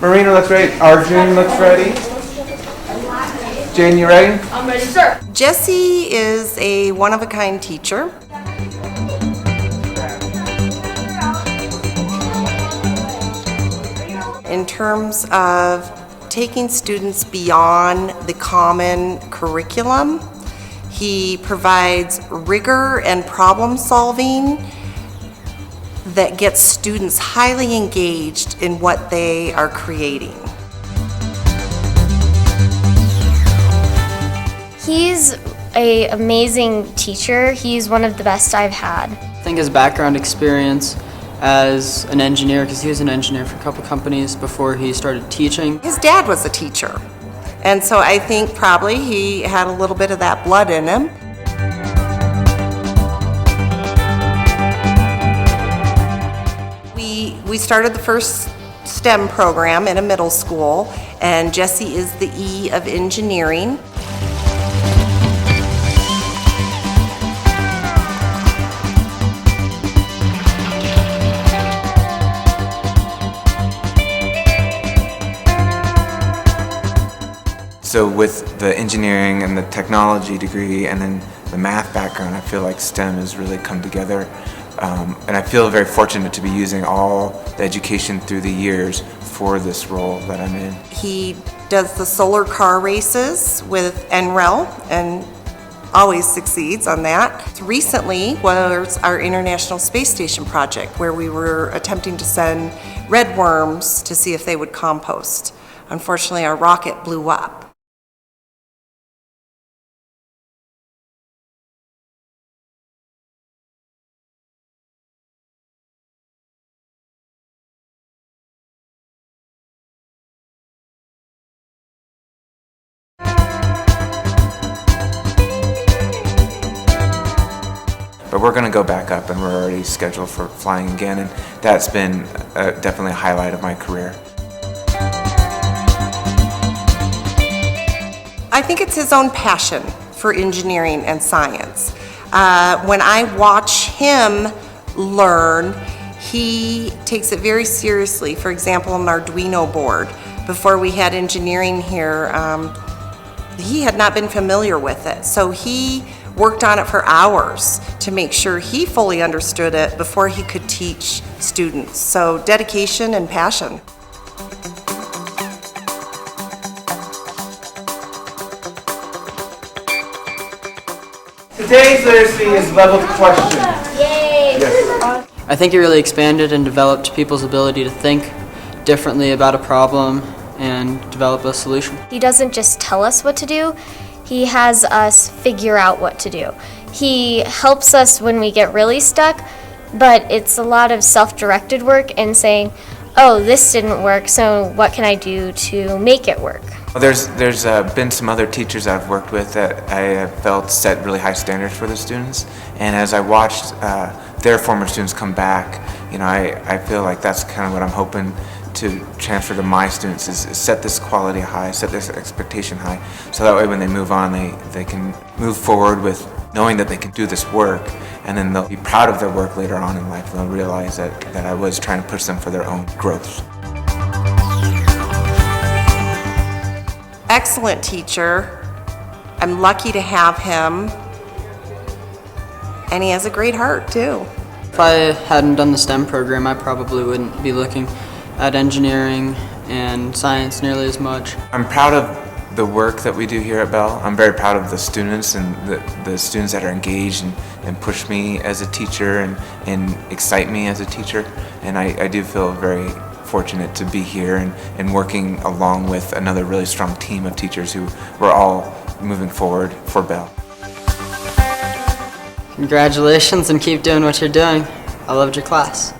Marina looks ready. Arjun looks ready. Jane, you ready? I'm ready, sir. Jesse is a one-of-a-kind teacher. In terms of taking students beyond the common curriculum, he provides rigor and problem solving that gets students highly engaged in what they are creating. He's an amazing teacher. He's one of the best I've had. I think his background experience as an engineer, because he was an engineer for a couple companies before he started teaching. His dad was a teacher, and so I think probably he had a little bit of that blood in him. We started the first STEM program in a middle school, and Jesse is the E of engineering. So with the engineering and the technology degree and then the math background, I feel like STEM has really come together. And I feel very fortunate to be using all the education through the years for this role that I'm in. He does the solar car races with NREL and always succeeds on that. Recently was our International Space Station project, where we were attempting to send red worms to see if they would compost. Unfortunately, our rocket blew up. But we're going to go back up, and we're already scheduled for flying again, and that's been definitely a highlight of my career. I think it's his own passion for engineering and science. When I watch him learn, he takes it very seriously. For example, an Arduino board. Before we had engineering here, he had not been familiar with it. So he worked on it for hours to make sure he fully understood it before he could teach students. So dedication and passion. Today's literacy is leveled questions. Yay! Yes. I think he really expanded and developed people's ability to think differently about a problem and develop a solution. He doesn't just tell us what to do, he has us figure out what to do. He helps us when we get really stuck, but it's a lot of self-directed work and saying, oh, this didn't work, so what can I do to make it work? There's been some other teachers I've worked with that I have felt set really high standards for the students, and as I watched their former students come back, you know, I feel like that's kind of what I'm hoping to transfer to my students is set this quality high, set this expectation high, so that way when they move on, they can move forward with knowing that they can do this work, and then they'll be proud of their work later on in life. They'll realize that I was trying to push them for their own growth. Excellent teacher. I'm lucky to have him. And he has a great heart too. If I hadn't done the STEM program, I probably wouldn't be looking at engineering and science nearly as much. I'm proud of the work that we do here at Bell. I'm very proud of the students and the students that are engaged and push me as a teacher and excite me as a teacher. And I do feel very fortunate to be here and working along with another really strong team of teachers who were all moving forward for Bell. Congratulations and keep doing what you're doing. I loved your class.